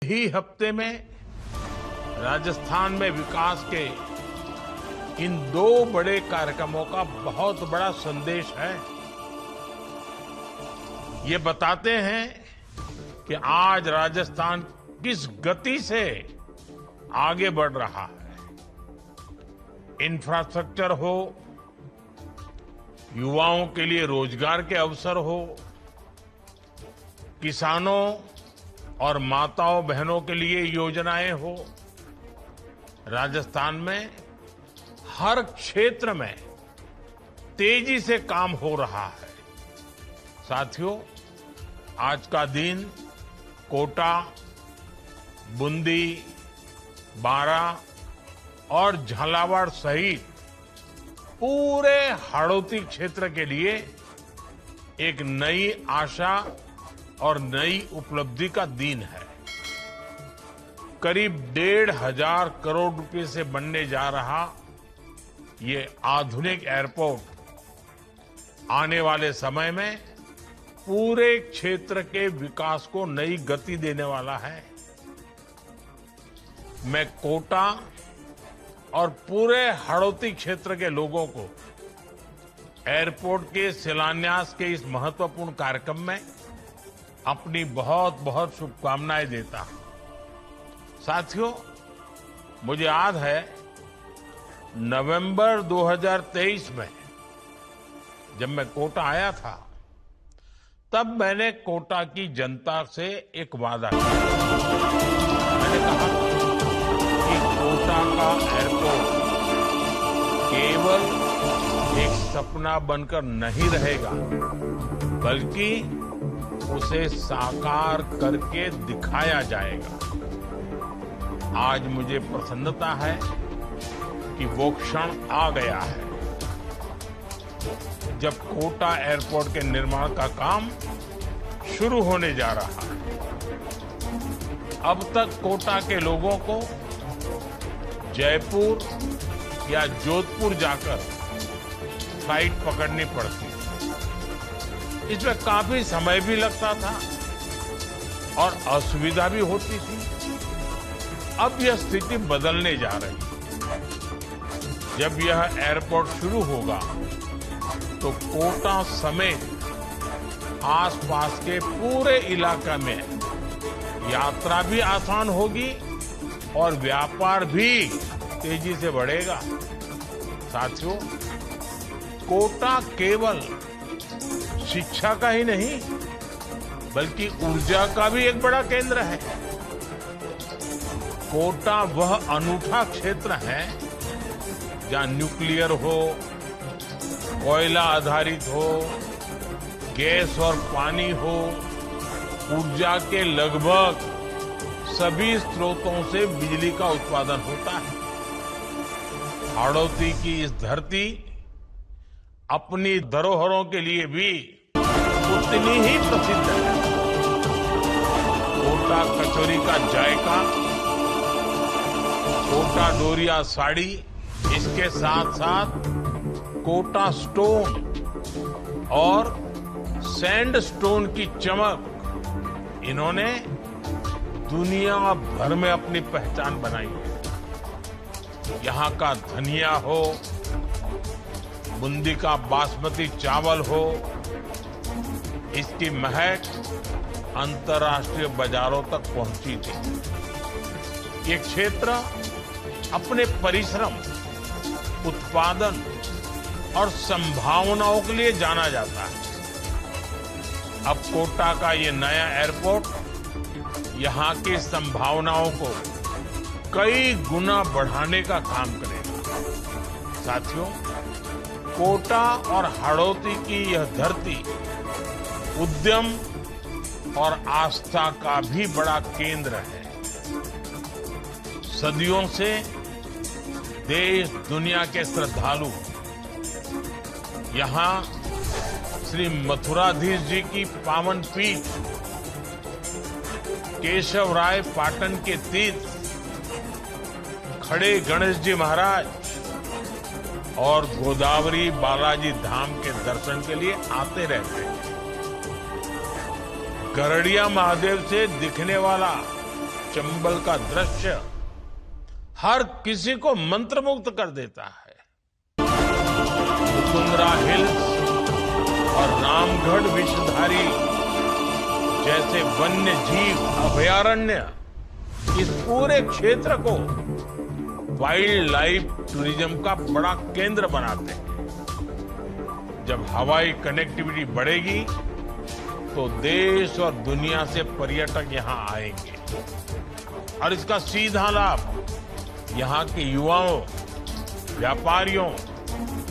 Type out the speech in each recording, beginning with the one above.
ही हफ्ते में राजस्थान में विकास के इन दो बड़े कार्यक्रमों का बहुत बड़ा संदेश है। ये बताते हैं कि आज राजस्थान किस गति से आगे बढ़ रहा है। इंफ्रास्ट्रक्चर हो, युवाओं के लिए रोजगार के अवसर हो, किसानों और माताओं बहनों के लिए योजनाएं हो, राजस्थान में हर क्षेत्र में तेजी से काम हो रहा है। साथियों, आज का दिन कोटा, बूंदी, बारा और झालावाड़ सहित पूरे हाड़ौती क्षेत्र के लिए एक नई आशा और नई उपलब्धि का दिन है। करीब 1,500 करोड़ रुपए से बनने जा रहा ये आधुनिक एयरपोर्ट आने वाले समय में पूरे क्षेत्र के विकास को नई गति देने वाला है। मैं कोटा और पूरे हाड़ौती क्षेत्र के लोगों को एयरपोर्ट के शिलान्यास के इस महत्वपूर्ण कार्यक्रम में अपनी बहुत बहुत शुभकामनाएं देता हूं। साथियों, मुझे याद है नवंबर 2023 में जब मैं कोटा आया था, तब मैंने कोटा की जनता से एक वादा किया। मैंने कहा कि कोटा का एयरपोर्ट केवल एक सपना बनकर नहीं रहेगा, बल्कि उसे साकार करके दिखाया जाएगा। आज मुझे प्रसन्नता है कि वो क्षण आ गया है जब कोटा एयरपोर्ट के निर्माण का काम शुरू होने जा रहा है। अब तक कोटा के लोगों को जयपुर या जोधपुर जाकर फ्लाइट पकड़नी पड़ती, इसमें काफी समय भी लगता था और असुविधा भी होती थी। अब यह स्थिति बदलने जा रही है। जब यह एयरपोर्ट शुरू होगा तो कोटा समेत आसपास के पूरे इलाके में यात्रा भी आसान होगी और व्यापार भी तेजी से बढ़ेगा। साथियों, कोटा केवल शिक्षा का ही नहीं, बल्कि ऊर्जा का भी एक बड़ा केंद्र है। कोटा वह अनूठा क्षेत्र है जहां न्यूक्लियर हो, कोयला आधारित हो, गैस और पानी हो, ऊर्जा के लगभग सभी स्रोतों से बिजली का उत्पादन होता है। हाड़ौती की इस धरती अपनी धरोहरों के लिए भी उतनी ही प्रसिद्ध है। कोटा कचौरी का जायका, कोटा डोरिया साड़ी, इसके साथ साथ कोटा स्टोन और सैंड स्टोन की चमक, इन्होंने दुनिया भर में अपनी पहचान बनाई है। यहाँ का धनिया हो, बूंदी का बासमती चावल हो, इसकी महक अंतर्राष्ट्रीय बाजारों तक पहुंची थी। ये क्षेत्र अपने परिश्रम, उत्पादन और संभावनाओं के लिए जाना जाता है। अब कोटा का ये नया एयरपोर्ट यहाँ की संभावनाओं को कई गुना बढ़ाने का काम करेगा। साथियों, कोटा और हाड़ौती की यह धरती उद्यम और आस्था का भी बड़ा केंद्र है। सदियों से देश दुनिया के श्रद्धालु यहाँ श्री मथुराधीश जी की पावन पीठ, केशव राय पाटन के तीर्थ, खड़े गणेश जी महाराज और गोदावरी बालाजी धाम के दर्शन के लिए आते रहते हैं। गरड़िया महादेव से दिखने वाला चंबल का दृश्य हर किसी को मंत्रमुग्ध कर देता है। मुकुंदरा हिल्स और रामगढ़ विषधारी जैसे वन्य जीव अभयारण्य इस पूरे क्षेत्र को वाइल्ड लाइफ टूरिज्म का बड़ा केंद्र बनाते हैं। जब हवाई कनेक्टिविटी बढ़ेगी तो देश और दुनिया से पर्यटक यहां आएंगे और इसका सीधा लाभ यहां के युवाओं, व्यापारियों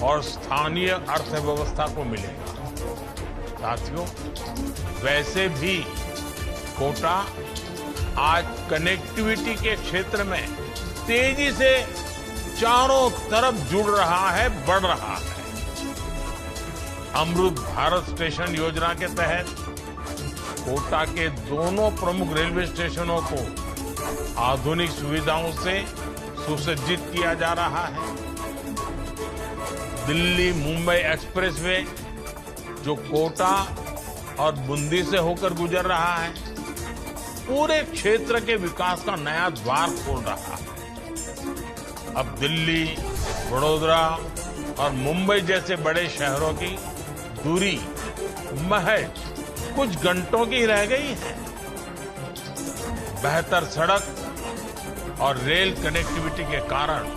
और स्थानीय अर्थव्यवस्था को मिलेगा। साथियों, वैसे भी कोटा आज कनेक्टिविटी के क्षेत्र में तेजी से चारों तरफ जुड़ रहा है, बढ़ रहा है। अमृत भारत स्टेशन योजना के तहत कोटा के दोनों प्रमुख रेलवे स्टेशनों को आधुनिक सुविधाओं से सुसज्जित किया जा रहा है। दिल्ली मुंबई एक्सप्रेसवे जो कोटा और बूंदी से होकर गुजर रहा है, पूरे क्षेत्र के विकास का नया द्वार खोल रहा है। अब दिल्ली, वडोदरा और मुंबई जैसे बड़े शहरों की दूरी महज कुछ घंटों की रह गई है। बेहतर सड़क और रेल कनेक्टिविटी के कारण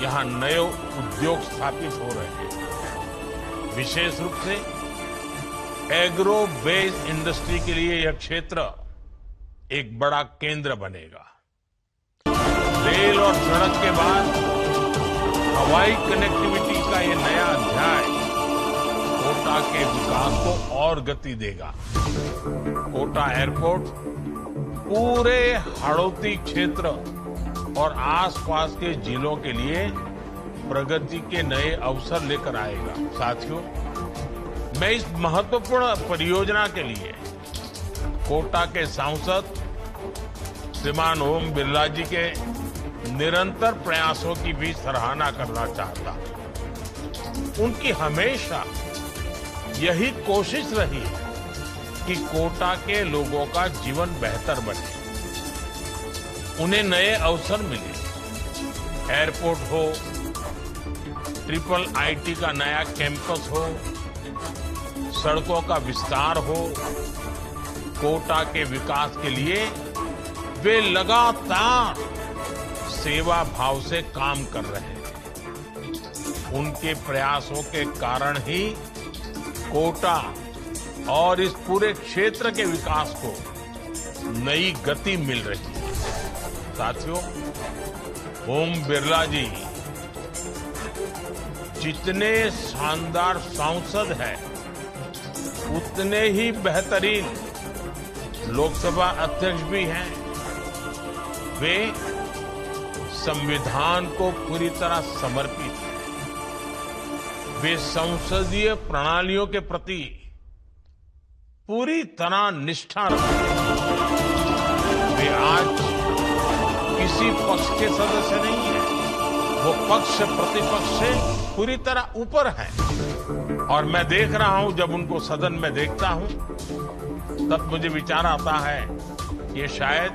यहां नए उद्योग स्थापित हो रहे हैं। विशेष रूप से एग्रो बेस्ड इंडस्ट्री के लिए यह क्षेत्र एक बड़ा केंद्र बनेगा। रेल और सड़क के बाद हवाई कनेक्टिविटी का यह नया अध्याय कोटा के विकास को और गति देगा। कोटा एयरपोर्ट पूरे हाड़ौती क्षेत्र और आसपास के जिलों के लिए प्रगति के नए अवसर लेकर आएगा। साथियों, मैं इस महत्वपूर्ण परियोजना के लिए कोटा के सांसद श्रीमान ओम बिरला जी के निरंतर प्रयासों की भी सराहना करना चाहता हूं। उनकी हमेशा यही कोशिश रही है कि कोटा के लोगों का जीवन बेहतर बने, उन्हें नए अवसर मिले। एयरपोर्ट हो, ट्रिपल आईटी का नया कैंपस हो, सड़कों का विस्तार हो, कोटा के विकास के लिए वे लगातार सेवा भाव से काम कर रहे हैं। उनके प्रयासों के कारण ही कोटा और इस पूरे क्षेत्र के विकास को नई गति मिल रही है। साथियों, ओम बिरला जी जितने शानदार सांसद हैं, उतने ही बेहतरीन लोकसभा अध्यक्ष भी हैं। वे संविधान को पूरी तरह समर्पित हैं। वे संसदीय प्रणालियों के प्रति पूरी तरह निष्ठा रखते हैं। वे आज किसी पक्ष के सदस्य नहीं हैं, वो पक्ष प्रतिपक्ष से पूरी तरह ऊपर हैं। और मैं देख रहा हूं, जब उनको सदन में देखता हूं, तब मुझे विचार आता है ये शायद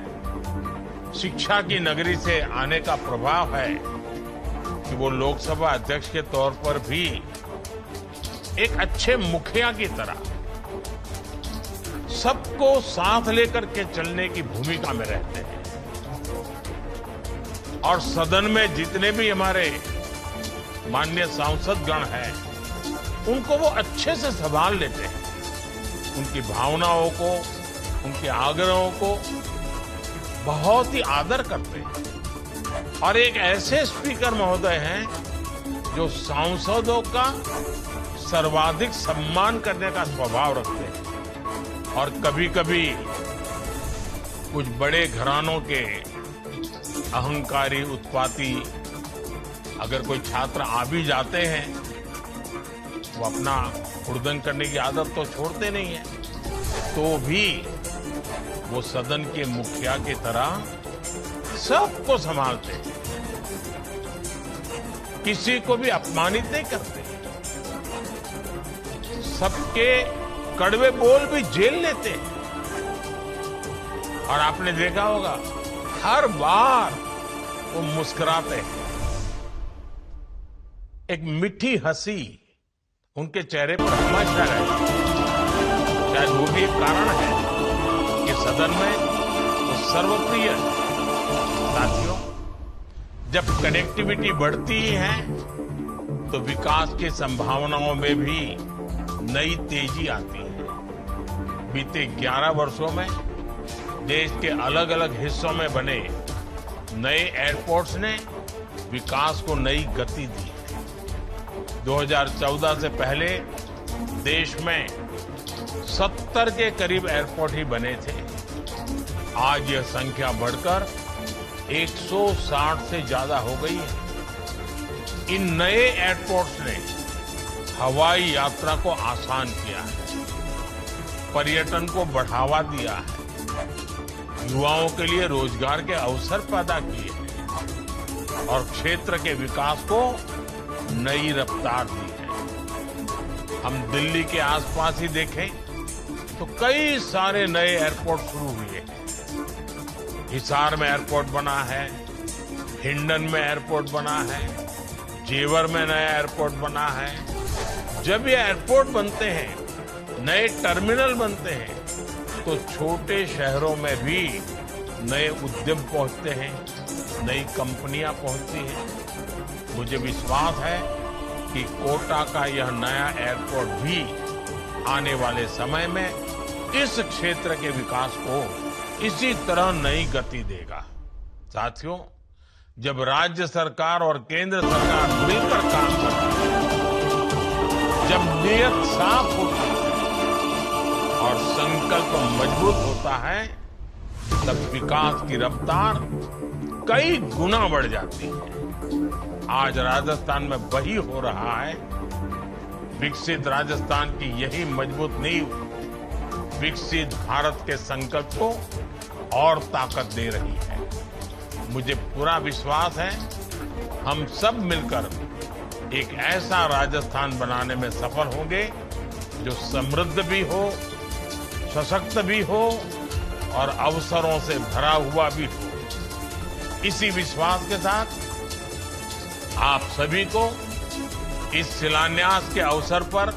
शिक्षा की नगरी से आने का प्रभाव है कि वो लोकसभा अध्यक्ष के तौर पर भी एक अच्छे मुखिया की तरह सबको साथ लेकर के चलने की भूमिका में रहते हैं। और सदन में जितने भी हमारे माननीय सांसदगण हैं, उनको वो अच्छे से संभाल लेते हैं। उनकी भावनाओं को, उनके आग्रहों को बहुत ही आदर करते हैं। और एक ऐसे स्पीकर महोदय हैं जो सांसदों का सर्वाधिक सम्मान करने का स्वभाव रखते हैं। और कभी कभी कुछ बड़े घरानों के अहंकारी, उत्पाती अगर कोई छात्र आ भी जाते हैं, वो अपना हुड़दंग करने की आदत तो छोड़ते नहीं है, तो भी वो सदन के मुखिया की तरह सबको संभालते हैं, किसी को भी अपमानित नहीं करते, सबके कड़वे बोल भी झेल लेते हैं। और आपने देखा होगा हर बार वो मुस्कुराते हैं, एक मीठी हंसी उनके चेहरे पर हमेशा रहती है। शायद वो भी एक कारण है कि सदन में वो सर्वप्रिय है। साथियों, जब कनेक्टिविटी बढ़ती है तो विकास की संभावनाओं में भी नई तेजी आती है। बीते 11 वर्षों में देश के अलग अलग हिस्सों में बने नए एयरपोर्ट्स ने विकास को नई गति दी है। 2014 से पहले देश में 70 के करीब एयरपोर्ट ही बने थे। आज यह संख्या बढ़कर 160 से ज्यादा हो गई है। इन नए एयरपोर्ट्स ने हवाई यात्रा को आसान किया है, पर्यटन को बढ़ावा दिया है, युवाओं के लिए रोजगार के अवसर पैदा किए हैं और क्षेत्र के विकास को नई रफ्तार दी है। हम दिल्ली के आसपास ही देखें तो कई सारे नए एयरपोर्ट शुरू हुए हैं। हिसार में एयरपोर्ट बना है, हिंडन में एयरपोर्ट बना है, जेवर में नया एयरपोर्ट बना है। जब ये एयरपोर्ट बनते हैं, नए टर्मिनल बनते हैं, तो छोटे शहरों में भी नए उद्यम पहुंचते हैं, नई कंपनियां पहुंचती हैं। मुझे विश्वास है कि कोटा का यह नया एयरपोर्ट भी आने वाले समय में इस क्षेत्र के विकास को इसी तरह नई गति देगा। साथियों, जब राज्य सरकार और केंद्र सरकार मिलकर काम करती है, जब नीयत साफ होती है और संकल्प मजबूत होता है, तब विकास की रफ्तार कई गुना बढ़ जाती है। आज राजस्थान में वही हो रहा है। विकसित राजस्थान की यही मजबूत नींव विकसित भारत के संकल्प को और ताकत दे रही है। मुझे पूरा विश्वास है हम सब मिलकर एक ऐसा राजस्थान बनाने में सफल होंगे जो समृद्ध भी हो, सशक्त भी हो और अवसरों से भरा हुआ भी हो। इसी विश्वास के साथ आप सभी को इस शिलान्यास के अवसर पर